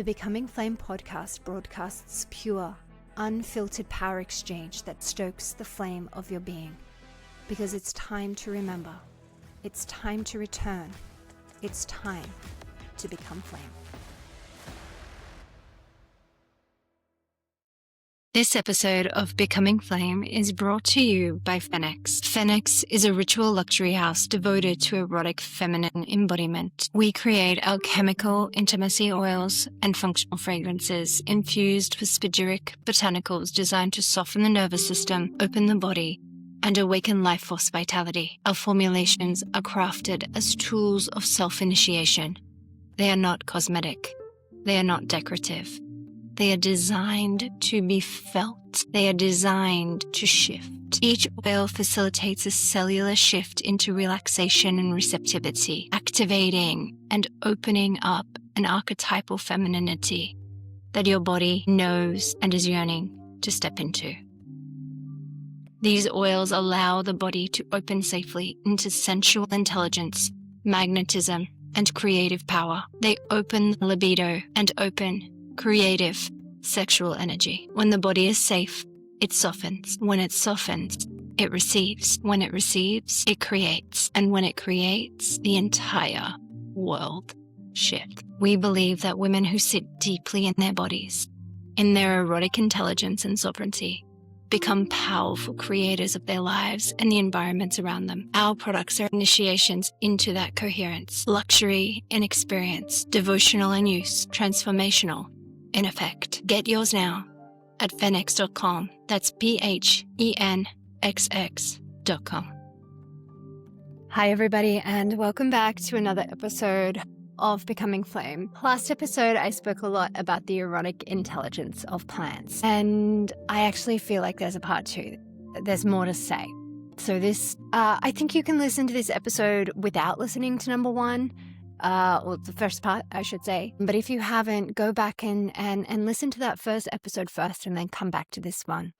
The Becoming Flame podcast broadcasts pure, unfiltered power exchange that stokes the flame of your being. Because it's time to remember. It's time to return. It's time to become flame. This episode of Becoming Flame is brought to you by PhenXX. PhenXX is a ritual luxury house devoted to erotic feminine embodiment. We create alchemical intimacy oils and functional fragrances infused with spagyric botanicals designed to soften the nervous system, open the body, and awaken life force vitality. Our formulations are crafted as tools of self-initiation. They are not cosmetic. They are not decorative. They are designed to be felt. They are designed to shift. Each oil facilitates a cellular shift into relaxation and receptivity, activating and opening up an archetypal femininity that your body knows and is yearning to step into. These oils allow the body to open safely into sensual intelligence, magnetism, and creative power. They open the libido and open creative, sexual energy. When the body is safe, it softens. When it softens, it receives. When it receives, it creates. And when it creates, the entire world shifts. We believe that women who sit deeply in their bodies, in their erotic intelligence and sovereignty, become powerful creators of their lives and the environments around them. Our products are initiations into that coherence, luxury in experience, devotional in use, transformational in effect. Get yours now at PhenXX.com. That's PhenXX.com. Hi, everybody, and welcome back to another episode of Becoming Flame. Last episode, I spoke a lot about the erotic intelligence of plants, and I actually feel like there's a part two. There's more to say. So I think you can listen to this episode without listening to number one. Or the first part, I should say. But if you haven't, go back and listen to that first episode first and then come back to this one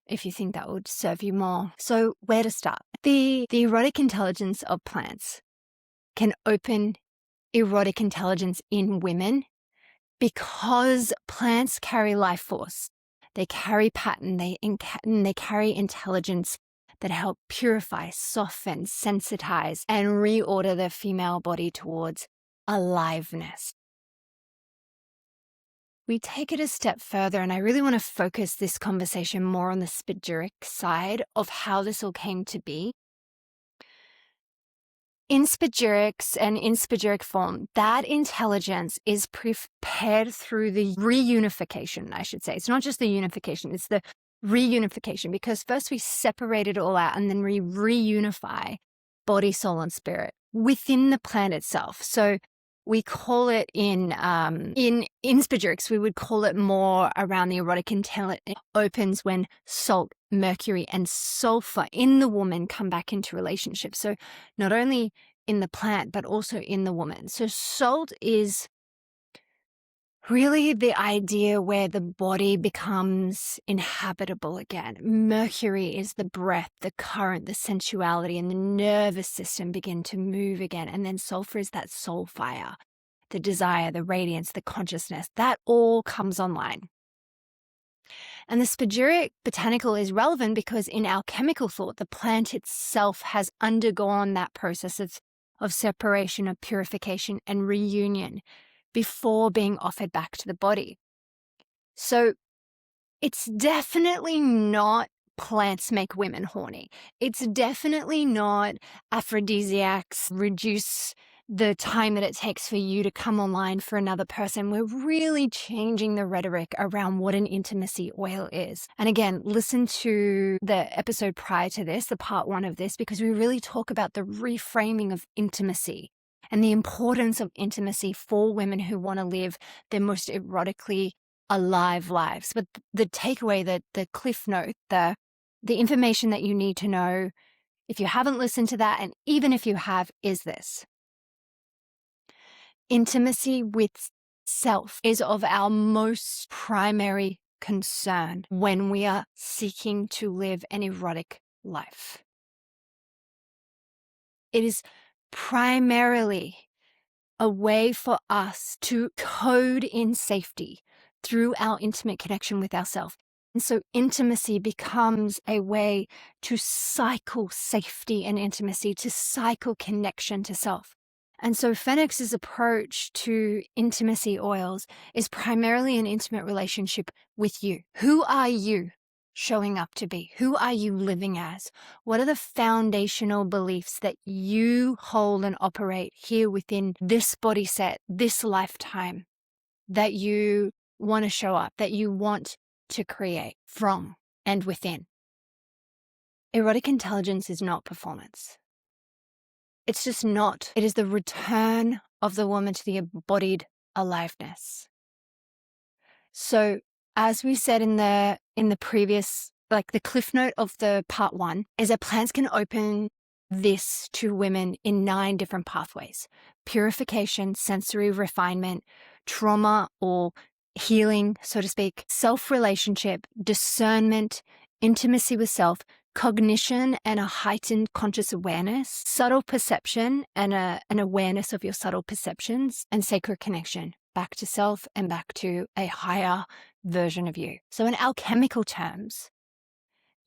if you think that would serve you more. So where to start? The erotic intelligence of plants can open erotic intelligence in women because plants carry life force. They carry pattern, they carry intelligence that help purify, soften, sensitize, and reorder the female body towards aliveness. We take it a step further, and I really want to focus this conversation more on the spagyric side of how this all came to be. In spagyrics and in spagyric form, that intelligence is prepared through the reunification, I should say. It's not just the unification, it's the reunification, because first we separate it all out and then we reunify body, soul, and spirit within the plant itself. So we call it in spagyrics, we would call it more around the erotic intelligence. It opens when salt, mercury, and sulfur in the woman come back into relationship. So not only in the plant, but also in the woman. So salt is really the idea where the body becomes inhabitable again. Mercury is the breath, the current, the sensuality, and the nervous system begin to move again. And then sulfur is that soul fire, the desire, the radiance, the consciousness. That all comes online. And the spagyric botanical is relevant because in alchemical thought, the plant itself has undergone that process of separation, of purification, and reunion before being offered back to the body. So it's definitely not plants make women horny. It's definitely not aphrodisiacs reduce the time that it takes for you to come online for another person. We're really changing the rhetoric around what an intimacy oil is. And again, listen to the episode prior to this, the part one of this, because we really talk about the reframing of intimacy and the importance of intimacy for women who want to live their most erotically alive lives. But the takeaway, the cliff note, the information that you need to know, if you haven't listened to that, and even if you have, is this. Intimacy with self is of our most primary concern when we are seeking to live an erotic life. It is primarily a way for us to code in safety through our intimate connection with ourselves. And so intimacy becomes a way to cycle safety and intimacy, to cycle connection to self. And so PhenXX's approach to intimacy oils is primarily an intimate relationship with you. Who are you showing up to be? Who are you living as? What are the foundational beliefs that you hold and operate here within this body set, this lifetime, that you want to show up, that you want to create from and within? Erotic intelligence is not performance. It's just not. It is the return of the woman to the embodied aliveness. So as we said in the previous, like the cliff note of the part 1, is that plants can open this to women in 9 different pathways: purification, sensory refinement, trauma or healing, so to speak, self-relationship, discernment, intimacy with self, cognition and a heightened conscious awareness, subtle perception and an awareness of your subtle perceptions, and sacred connection back to self and back to a higher version of you. So in alchemical terms,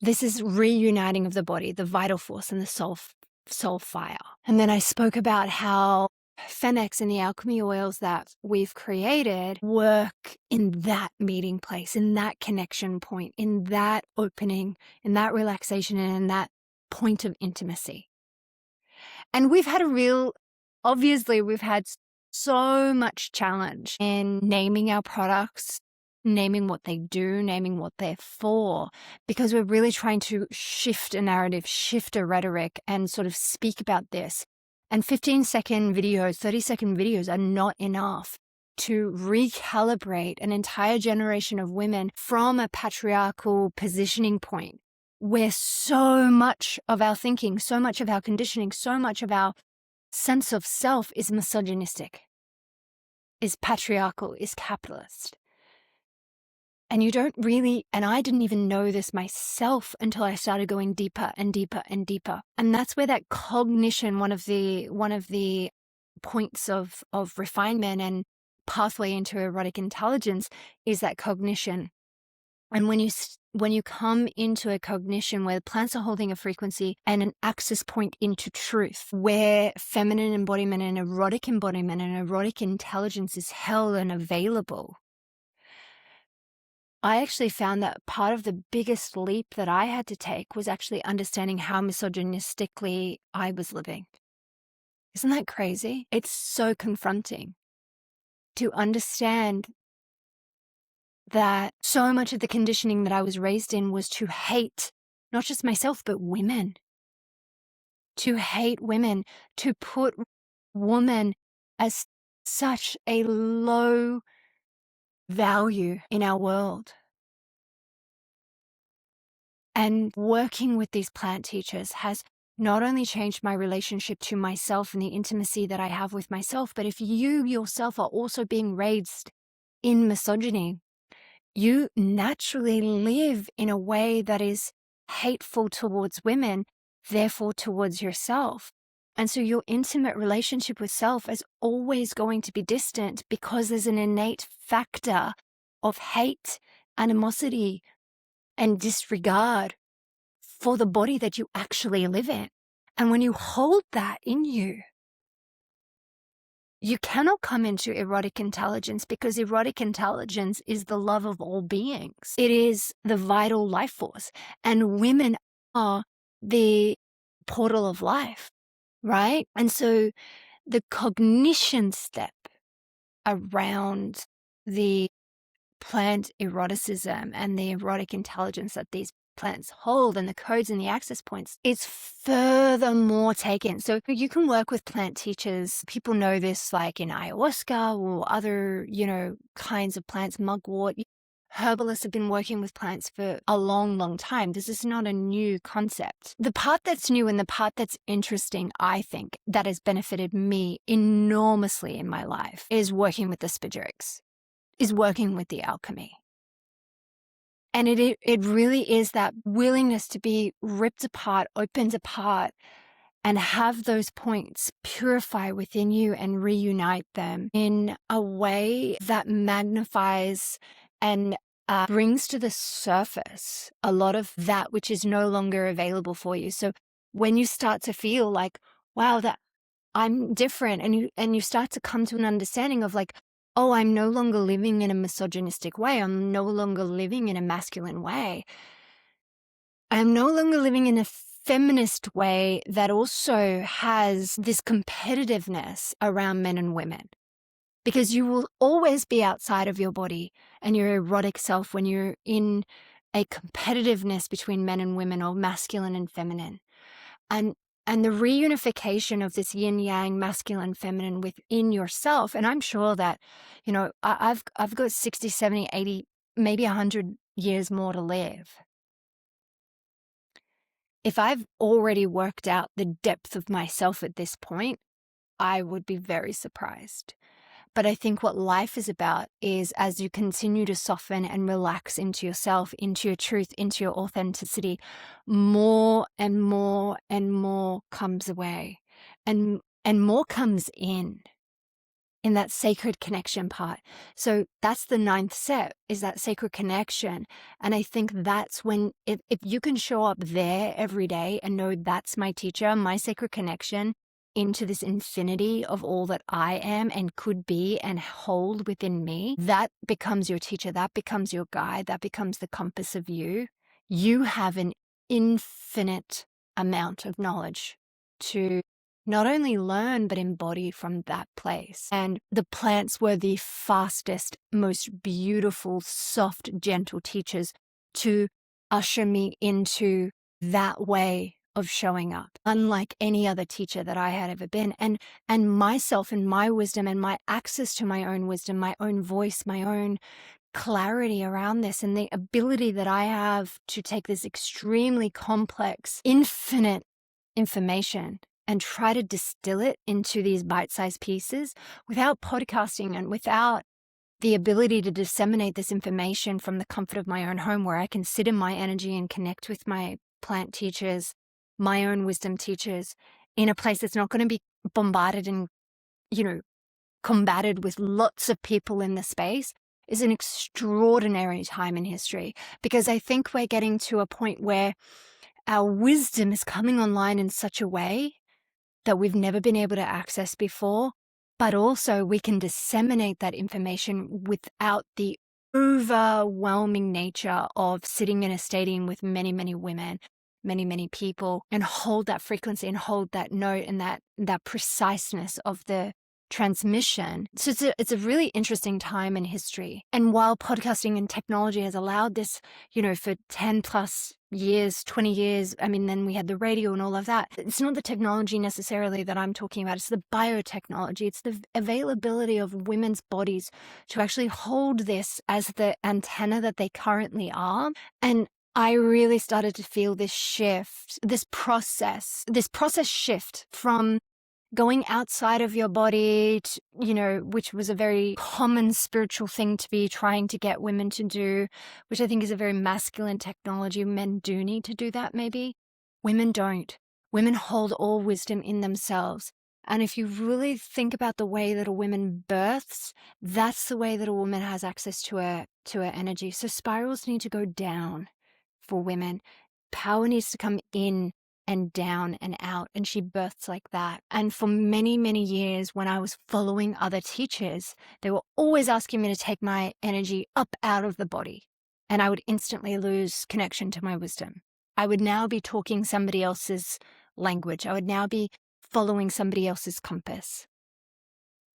this is reuniting of the body, the vital force and the soul fire. And then I spoke about how PhenXX and the alchemy oils that we've created work in that meeting place, in that connection point, in that opening, in that relaxation, and in that point of intimacy. And we've had obviously we've had so much challenge in naming our products, naming what they do, naming what they're for, because we're really trying to shift a narrative, shift a rhetoric, and sort of speak about this. And 15-second videos, 30-second videos are not enough to recalibrate an entire generation of women from a patriarchal positioning point where so much of our thinking, so much of our conditioning, so much of our sense of self is misogynistic, is patriarchal, is capitalist. And you don't really, and I didn't even know this myself until I started going deeper and deeper and deeper. And that's where that cognition, one of the points of refinement and pathway into erotic intelligence, is that cognition. And when you come into a cognition where the plants are holding a frequency and an access point into truth, where feminine embodiment and erotic intelligence is held and available, I actually found that part of the biggest leap that I had to take was actually understanding how misogynistically I was living. Isn't that crazy? It's so confronting to understand that so much of the conditioning that I was raised in was to hate not just myself, but women. To hate women, to put woman as such a low value in our world. And working with these plant teachers has not only changed my relationship to myself and the intimacy that I have with myself, but if you yourself are also being raised in misogyny, you naturally live in a way that is hateful towards women, therefore towards yourself. And so your intimate relationship with self is always going to be distant because there's an innate factor of hate, animosity, and disregard for the body that you actually live in. And when you hold that in you, you cannot come into erotic intelligence, because erotic intelligence is the love of all beings. It is the vital life force. And women are the portal of life, right? And so the cognition step around the plant eroticism and the erotic intelligence that these plants hold and the codes and the access points, it's furthermore taken. So you can work with plant teachers. People know this, like in ayahuasca or other, kinds of plants, mugwort. Herbalists have been working with plants for a long, long time. This is not a new concept. The part that's new and the part that's interesting, I think, that has benefited me enormously in my life is working with the spagyrics, is working with the alchemy. And it really is that willingness to be ripped apart, opened apart, and have those points purify within you and reunite them in a way that magnifies and brings to the surface a lot of that which is no longer available for you. So when you start to feel like, wow, that I'm different, and you start to come to an understanding of like, oh, I'm no longer living in a misogynistic way. I'm no longer living in a masculine way. I'm no longer living in a feminist way that also has this competitiveness around men and women. Because you will always be outside of your body and your erotic self when you're in a competitiveness between men and women or masculine and feminine. And the reunification of this yin yang, masculine, feminine within yourself. And I'm sure that, you know, I've got 60, 70, 80, maybe 100 years more to live. If I've already worked out the depth of myself at this point, I would be very surprised. But I think what life is about is as you continue to soften and relax into yourself, into your truth, into your authenticity, more and more and more comes away, and more comes in that sacred connection part. So that's the 9th step, is that sacred connection. And I think that's when, if you can show up there every day and know that's my teacher, my sacred connection into this infinity of all that I am and could be and hold within me, that becomes your teacher, that becomes your guide, that becomes the compass of you. You have an infinite amount of knowledge to not only learn, but embody from that place. And the plants were the fastest, most beautiful, soft, gentle teachers to usher me into that way of showing up, unlike any other teacher that I had ever been. And myself and my wisdom and my access to my own wisdom, my own voice, my own clarity around this, and the ability that I have to take this extremely complex, infinite information and try to distill it into these bite-sized pieces without podcasting and without the ability to disseminate this information from the comfort of my own home, where I can sit in my energy and connect with my plant teachers, my own wisdom teachers, in a place that's not going to be bombarded and, you know, combated with lots of people in the space, is an extraordinary time in history. Because I think we're getting to a point where our wisdom is coming online in such a way that we've never been able to access before, but also we can disseminate that information without the overwhelming nature of sitting in a stadium with many, many women, many, many people, and hold that frequency and hold that note and that preciseness of the transmission. So it's a really interesting time in history. And while podcasting and technology has allowed this, you know, for 10 plus years, 20 years, I mean, then we had the radio and all of that. It's not the technology necessarily that I'm talking about. It's the biotechnology. It's the availability of women's bodies to actually hold this as the antenna that they currently are. And I really started to feel this shift, this process shift from going outside of your body, to, you know, which was a very common spiritual thing to be trying to get women to do, which I think is a very masculine technology. Men do need to do that, maybe. Women don't. Women hold all wisdom in themselves. And if you really think about the way that a woman births, that's the way that a woman has access to her energy. So spirals need to go down for women. Power needs to come in and down and out, and she births like that. And for many, many years, when I was following other teachers, they were always asking me to take my energy up out of the body, and I would instantly lose connection to my wisdom. I would now be talking somebody else's language. I would now be following somebody else's compass.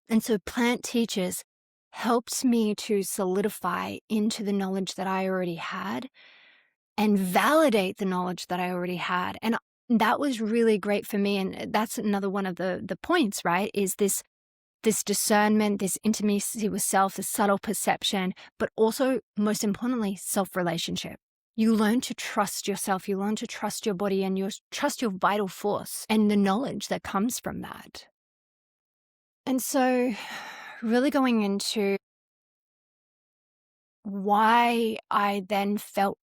And so plant teachers helped me to solidify into the knowledge that I already had and validate the knowledge that I already had. And that was really great for me. And that's another one of the points, right? Is this discernment, this intimacy with self, the subtle perception, but also, most importantly, self-relationship. You learn to trust yourself. You learn to trust your body and you trust your vital force and the knowledge that comes from that. And so really going into why I then felt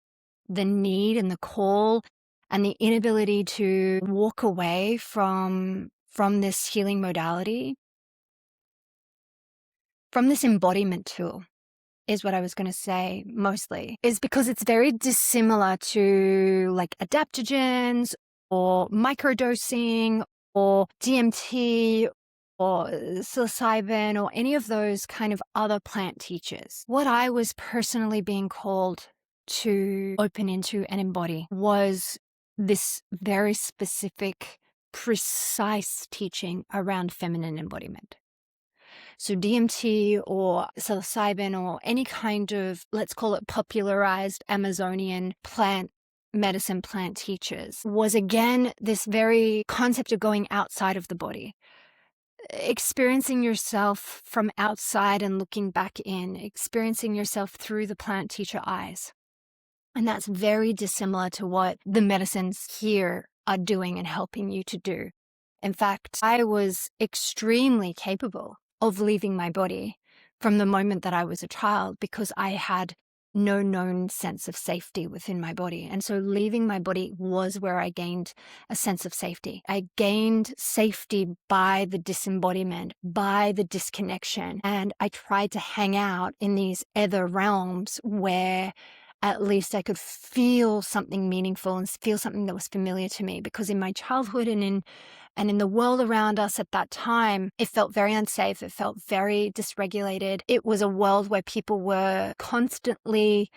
the need and the call and the inability to walk away from this healing modality, from this embodiment tool, is what I was going to say mostly, is because it's very dissimilar to like adaptogens or microdosing or DMT or psilocybin or any of those kind of other plant teachers. What I was personally being called to open into and embody was this very specific, precise teaching around feminine embodiment. So DMT or psilocybin or any kind of, let's call it popularized Amazonian plant medicine plant teachers was again this very concept of going outside of the body, experiencing yourself from outside and looking back in, experiencing yourself through the plant teacher eyes. And that's very dissimilar to what the medicines here are doing and helping you to do. In fact, I was extremely capable of leaving my body from the moment that I was a child because I had no known sense of safety within my body. And so leaving my body was where I gained a sense of safety. I gained safety by the disembodiment, by the disconnection. And I tried to hang out in these other realms where at least I could feel something meaningful and feel something that was familiar to me, because in my childhood and in the world around us at that time, it felt very unsafe. It felt very dysregulated. It was a world where people were constantly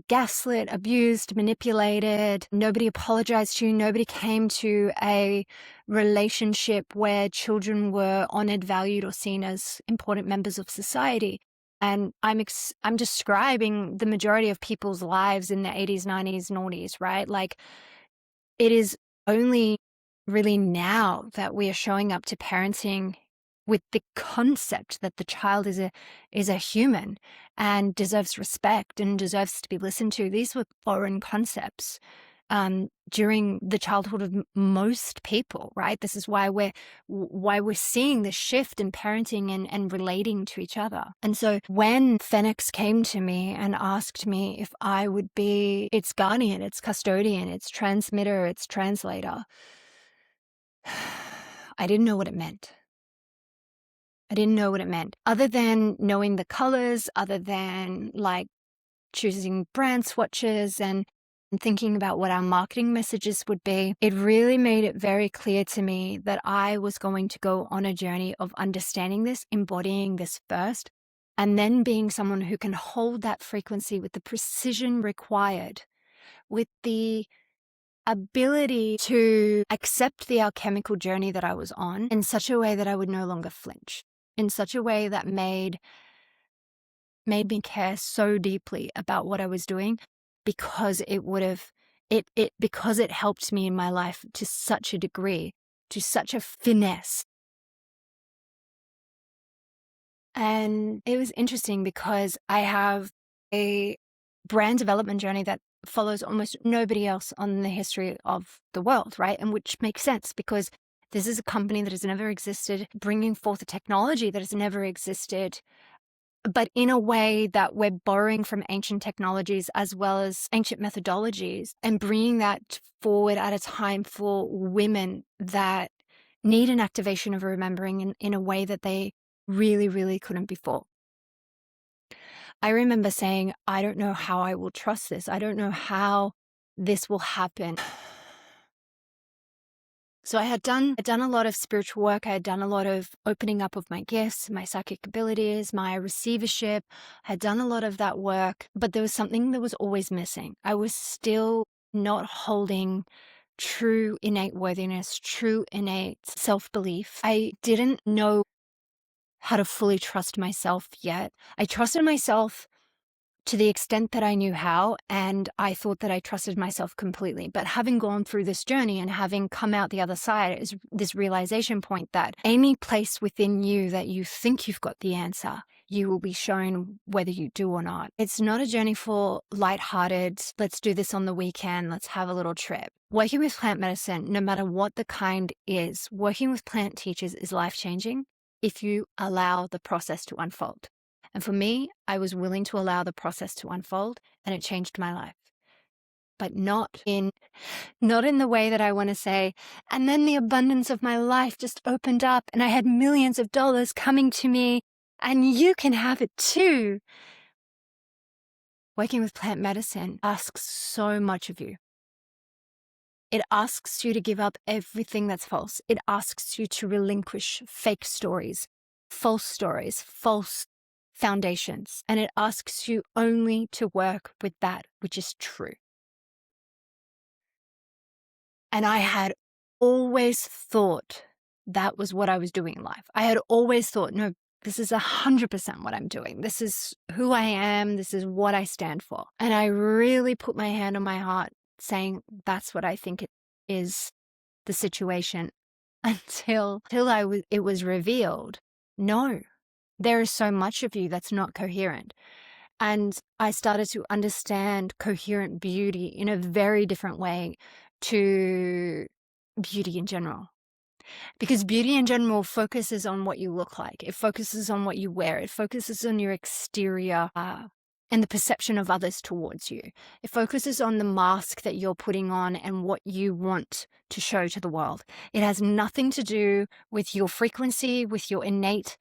gaslit, abused, manipulated. Nobody apologized to you. Nobody came to a relationship where children were honored, valued, or seen as important members of society. And I'm describing the majority of people's lives in the 80s, 90s, noughties, right? Like, it is only really now that we are showing up to parenting with the concept that the child is a human and deserves respect and deserves to be listened to. These were foreign concepts during the childhood of most people, right? This is why we're seeing this shift in parenting and relating to each other. And so when PhenXX came to me and asked me if I would be its guardian, its custodian, its transmitter, its translator, I didn't know what it meant. I didn't know what it meant, other than knowing the colors, other than like choosing brand swatches and thinking about what our marketing messages would be. It really made it very clear to me that I was going to go on a journey of understanding this, embodying this first, and then being someone who can hold that frequency with the precision required, with the ability to accept the alchemical journey that I was on in such a way that I would no longer flinch, in such a way that made me care so deeply about what I was doing, because because it helped me in my life to such a degree, to such a finesse. And it was interesting because I have a brand development journey that follows almost nobody else on the history of the world, right? And which makes sense, because this is a company that has never existed, bringing forth a technology that has never existed, but in a way that we're borrowing from ancient technologies as well as ancient methodologies and bringing that forward at a time for women that need an activation of remembering in a way that they really, really couldn't before. I remember saying, I don't know how I will trust this. I don't know how this will happen. So I had done a lot of spiritual work. I had done a lot of opening up of my gifts, my psychic abilities, my receivership. I had done a lot of that work, but there was something that was always missing. I was still not holding true innate worthiness, true innate self-belief. I didn't know how to fully trust myself yet. I trusted myself to the extent that I knew how, and I thought that I trusted myself completely. But having gone through this journey and having come out the other side is this realization point that any place within you that you think you've got the answer, you will be shown whether you do or not. It's not a journey for lighthearted, let's do this on the weekend, let's have a little trip. Working with plant medicine, no matter what the kind is, working with plant teachers is life-changing if you allow the process to unfold. And for me, I was willing to allow the process to unfold, and it changed my life. but not in the way that I want to say. And then the abundance of my life just opened up and I had millions of dollars coming to me, and you can have it too. Working with plant medicine asks so much of you. It asks you to give up everything that's false. It asks you to relinquish fake stories, false foundations. And it asks you only to work with that which is true. And I had always thought that was what I was doing in life. I had always thought, no, this is 100% what I'm doing. This is who I am. This is what I stand for. And I really put my hand on my heart saying, that's what I think it is, the situation, until it was revealed. No, there is so much of you that's not coherent. And I started to understand coherent beauty in a very different way to beauty in general. Because beauty in general focuses on what you look like. It focuses on what you wear. It focuses on your exterior and the perception of others towards you. It focuses on the mask that you're putting on and what you want to show to the world. It has nothing to do with your frequency, with your innate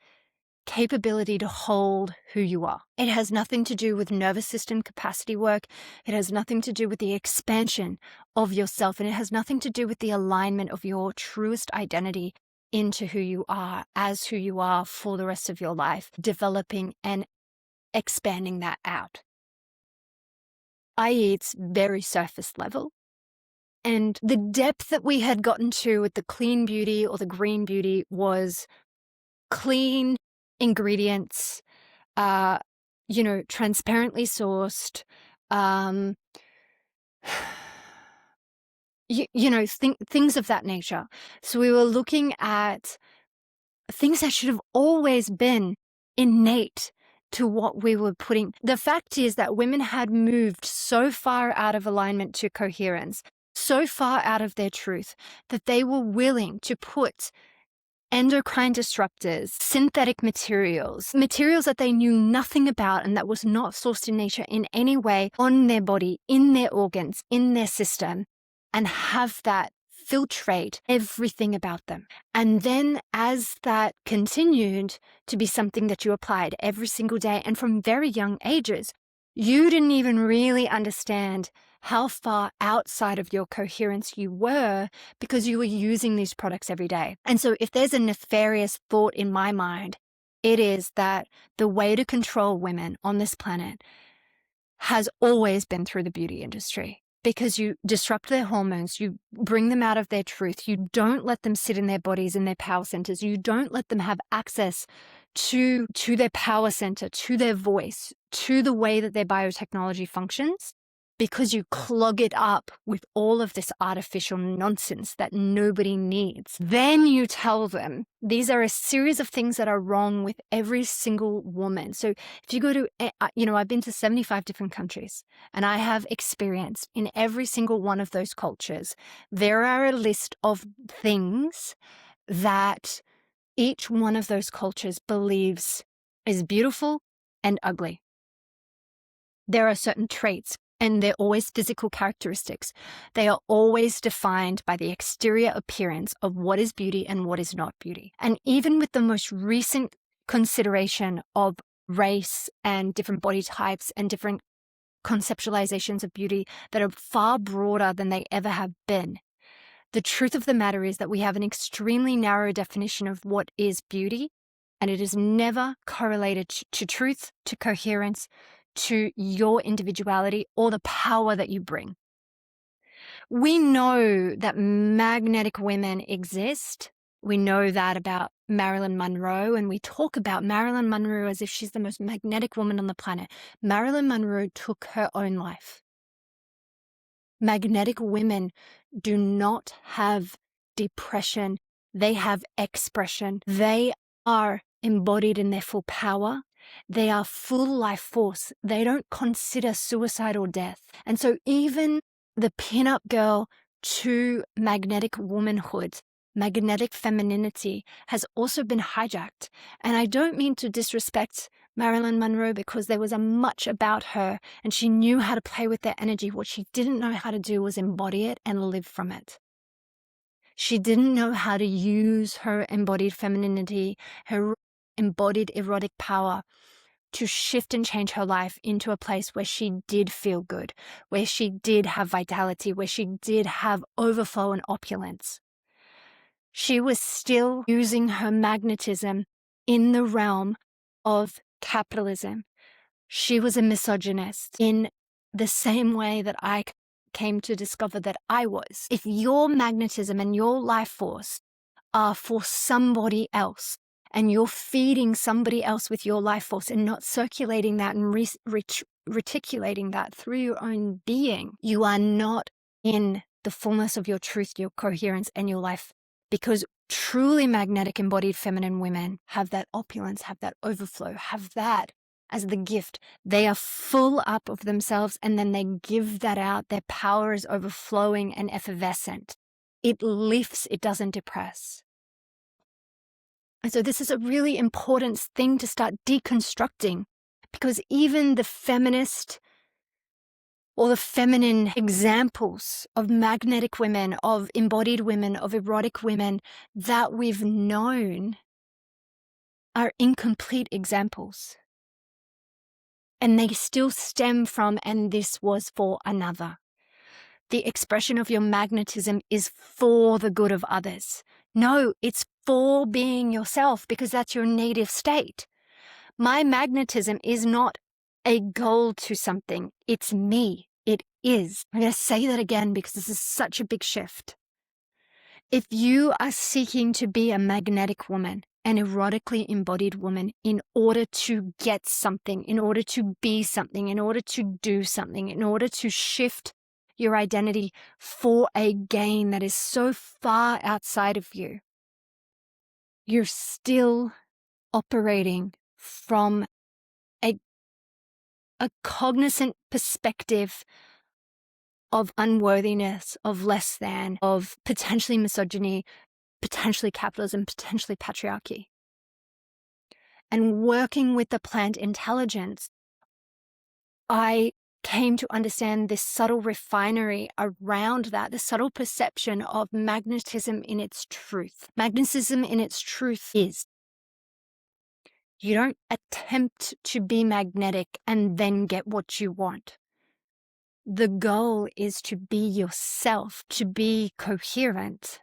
capability to hold who you are. It has nothing to do with nervous system capacity work. It has nothing to do with the expansion of yourself, and it has nothing to do with the alignment of your truest identity into who you are, as who you are for the rest of your life, developing and expanding that out. i.e., it's very surface level. And the depth that we had gotten to with the clean beauty or the green beauty was clean ingredients, transparently sourced, things of that nature. So we were looking at things that should have always been innate to what we were putting. The fact is that women had moved so far out of alignment to coherence, so far out of their truth, that they were willing to put endocrine disruptors, synthetic materials that they knew nothing about and that was not sourced in nature in any way on their body, in their organs, in their system, and have that filtrate everything about them. And then as that continued to be something that you applied every single day and from very young ages, you didn't even really understand how far outside of your coherence you were because you were using these products every day. And so if there's a nefarious thought in my mind, it is that the way to control women on this planet has always been through the beauty industry, because you disrupt their hormones, you bring them out of their truth, you don't let them sit in their bodies, in their power centers, you don't let them have access to their power center, to their voice, to the way that their biotechnology functions, because you clog it up with all of this artificial nonsense that nobody needs. Then you tell them these are a series of things that are wrong with every single woman. So if you go to, I've been to 75 different countries, and I have experienced in every single one of those cultures, there are a list of things that each one of those cultures believes is beautiful and ugly. There are certain traits, and they're always physical characteristics. They are always defined by the exterior appearance of what is beauty and what is not beauty. And even with the most recent consideration of race and different body types and different conceptualizations of beauty that are far broader than they ever have been, the truth of the matter is that we have an extremely narrow definition of what is beauty, and it is never correlated to truth, to coherence, to your individuality or the power that you bring. We know that magnetic women exist. We know that about Marilyn Monroe, and we talk about Marilyn Monroe as if she's the most magnetic woman on the planet. Marilyn Monroe took her own life. Magnetic women do not have depression. They have expression. They are embodied in their full power. They are full life force. They don't consider suicide or death. And so even the pin-up girl to magnetic womanhood, magnetic femininity has also been hijacked. And I don't mean to disrespect Marilyn Monroe, because there was a much about her and she knew how to play with their energy. What she didn't know how to do was embody it and live from it. She didn't know how to use her embodied femininity, her embodied erotic power to shift and change her life into a place where she did feel good, where she did have vitality, where she did have overflow and opulence. She was still using her magnetism in the realm of capitalism. She was a misogynist in the same way that I came to discover that I was. If your magnetism and your life force are for somebody else, and you're feeding somebody else with your life force and not circulating that and reticulating that through your own being, you are not in the fullness of your truth, your coherence, and your life. Because truly magnetic embodied feminine women have that opulence, have that overflow, have that as the gift. They are full up of themselves and then they give that out. Their power is overflowing and effervescent. It lifts, it doesn't depress. And so this is a really important thing to start deconstructing, because even the feminist or the feminine examples of magnetic women, of embodied women, of erotic women that we've known are incomplete examples. And they still stem from, and this was for another. The expression of your magnetism is for the good of others. No, it's for being yourself, because that's your native state. My magnetism is not a goal to something. It's me. It is. I'm going to say that again because this is such a big shift. If you are seeking to be a magnetic woman, an erotically embodied woman, in order to get something, in order to be something, in order to do something, in order to shift your identity for a gain that is so far outside of you, you're still operating from a cognizant perspective of unworthiness, of less than, of potentially misogyny, potentially capitalism, potentially patriarchy. And working with the plant intelligence, I came to understand this subtle refinery around that, the subtle perception of magnetism in its truth. Magnetism in its truth is, you don't attempt to be magnetic and then get what you want. The goal is to be yourself, to be coherent.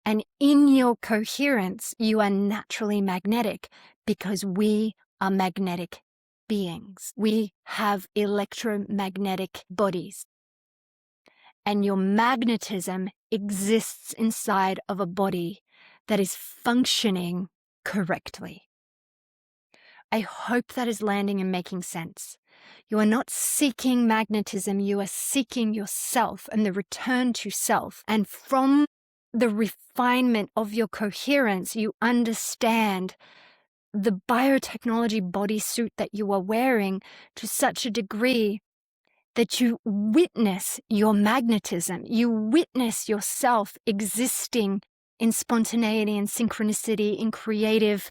And in your coherence, you are naturally magnetic, because we are magnetic beings. We have electromagnetic bodies. And your magnetism exists inside of a body that is functioning correctly. I hope that is landing and making sense. You are not seeking magnetism, you are seeking yourself and the return to self. And from the refinement of your coherence, you understand the biotechnology bodysuit that you are wearing to such a degree that you witness your magnetism. You witness yourself existing in spontaneity and synchronicity, in creative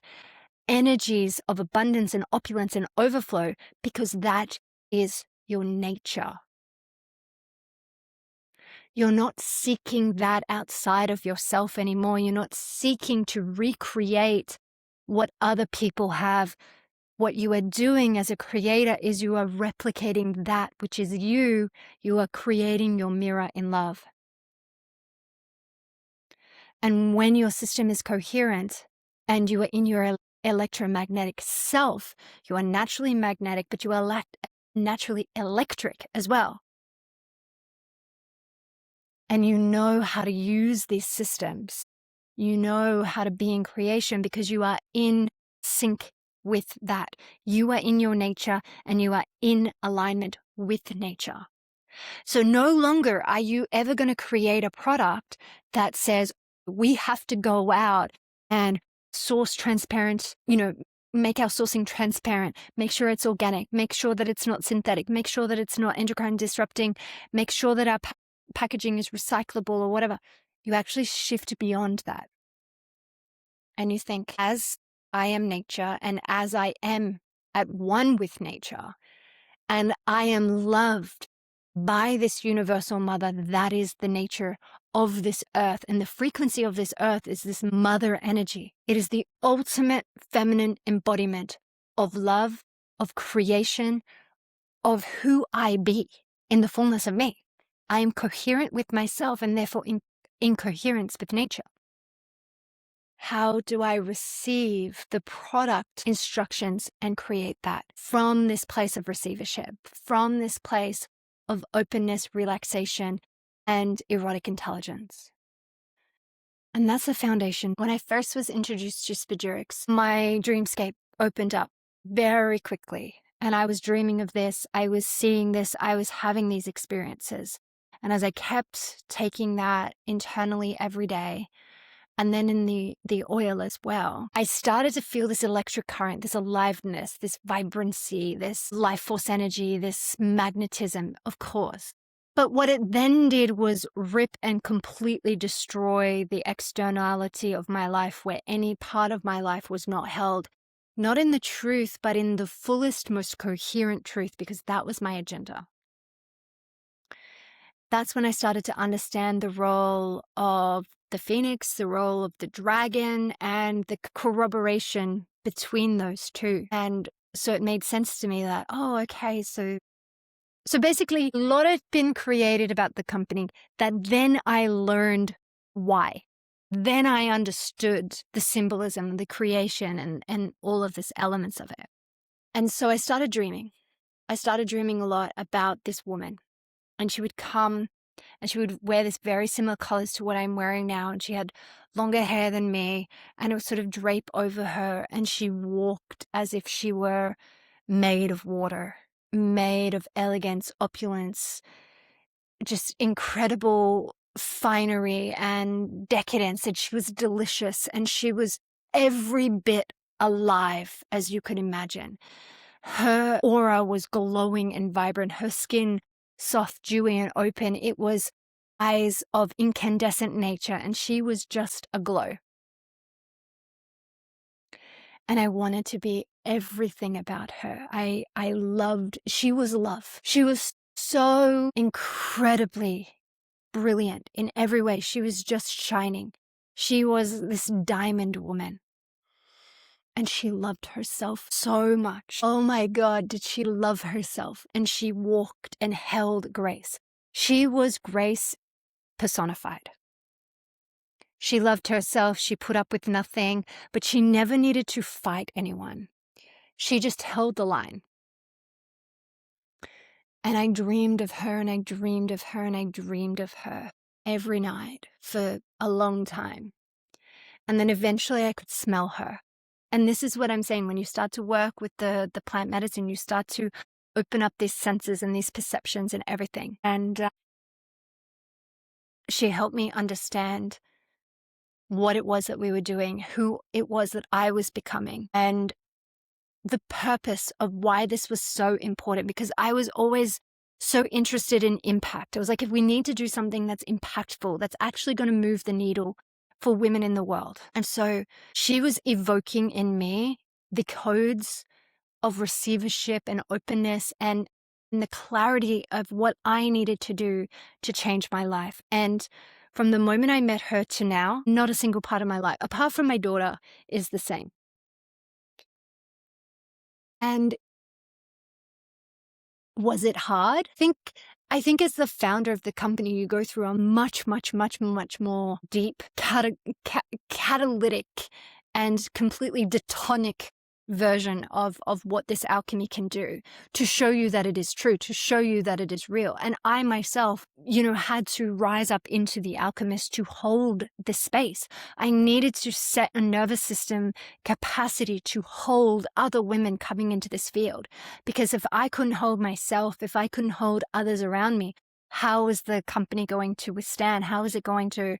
energies of abundance and opulence and overflow, because that is your nature. You're not seeking that outside of yourself anymore. You're not seeking to recreate what other people have. What you are doing as a creator is you are replicating that which is you. You are creating your mirror in love. And when your system is coherent and you are in your electromagnetic self, you are naturally magnetic, but you are naturally electric as well. And you know how to use these systems. You know how to be in creation because you are in sync with that. You are in your nature and you are in alignment with nature. So no longer are you ever going to create a product that says we have to go out and source transparent, make our sourcing transparent, make sure it's organic, make sure that it's not synthetic, make sure that it's not endocrine disrupting, make sure that our packaging is recyclable or whatever. You actually shift beyond that. And you think, as I am nature, and as I am at one with nature, and I am loved by this universal mother that is the nature of this earth, and the frequency of this earth is this mother energy. It is the ultimate feminine embodiment of love, of creation, of who I be in the fullness of me. I am coherent with myself and therefore in coherence with nature. How do I receive the product instructions and create that from this place of receivership, from this place of openness, relaxation, and erotic intelligence? And that's the foundation. When I first was introduced to spagyrics, my dreamscape opened up very quickly. And I was dreaming of this, I was seeing this, I was having these experiences. And as I kept taking that internally every day, and then in the oil as well, I started to feel this electric current, this aliveness, this vibrancy, this life force energy, this magnetism, of course. But what it then did was rip and completely destroy the externality of my life, where any part of my life was not held, not in the truth, but in the fullest, most coherent truth, because that was my agenda. That's when I started to understand the role of the phoenix, the role of the dragon, and the corroboration between those two. And so it made sense to me that, oh, okay, so basically a lot had been created about the company that then I learned why. Then I understood the symbolism, the creation, and all of this elements of it. And so I started dreaming. I started dreaming a lot about this woman. And she would come and she would wear this very similar colors to what I'm wearing now. And she had longer hair than me, and it would sort of drape over her. And she walked as if she were made of water, made of elegance, opulence, just incredible finery and decadence. And she was delicious, and she was every bit alive as you could imagine. Her aura was glowing and vibrant, her skin soft, dewy, and open. It was eyes of incandescent nature, and she was just aglow. And I wanted to be everything about her. I loved, she was love. She was so incredibly brilliant in every way. She was just shining. She was this diamond woman. And she loved herself so much. Oh my God, did she love herself? And she walked and held grace. She was grace personified. She loved herself. She put up with nothing, but she never needed to fight anyone. She just held the line. And I dreamed of her, and I dreamed of her, and I dreamed of her every night for a long time. And then eventually I could smell her. And this is what I'm saying. When you start to work with the plant medicine, you start to open up these senses and these perceptions and everything. And she helped me understand what it was that we were doing, who it was that I was becoming, and the purpose of why this was so important, because I was always so interested in impact. I was like, if we need to do something that's impactful, that's actually going to move the needle for women in the world. And so she was evoking in me the codes of receivership and openness and the clarity of what I needed to do to change my life. And from the moment I met her to now, not a single part of my life, apart from my daughter, is the same. And was it hard? I think as the founder of the company, you go through a much, much, much, much more deep, catalytic and completely detonic version of what this alchemy can do to show you that it is true, to show you that it is real. And I myself, had to rise up into the alchemist to hold the space. I needed to set a nervous system capacity to hold other women coming into this field. Because if I couldn't hold myself, if I couldn't hold others around me, how is the company going to withstand? How is it going to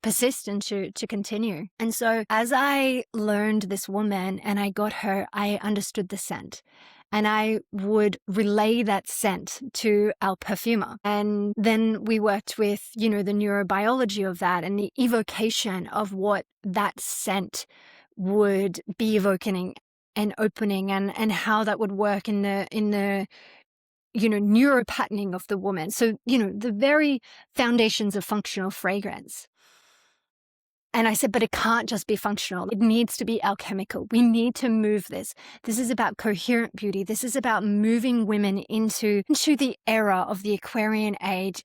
persist and to continue? And so as I learned this woman and I got her, I understood the scent, and I would relay that scent to our perfumer. And then we worked with, the neurobiology of that and the evocation of what that scent would be evoking and opening, and how that would work in the neuropatterning of the woman. So, the very foundations of functional fragrance. And I said, but it can't just be functional. It needs to be alchemical. We need to move this. This is about coherent beauty. This is about moving women into the era of the Aquarian age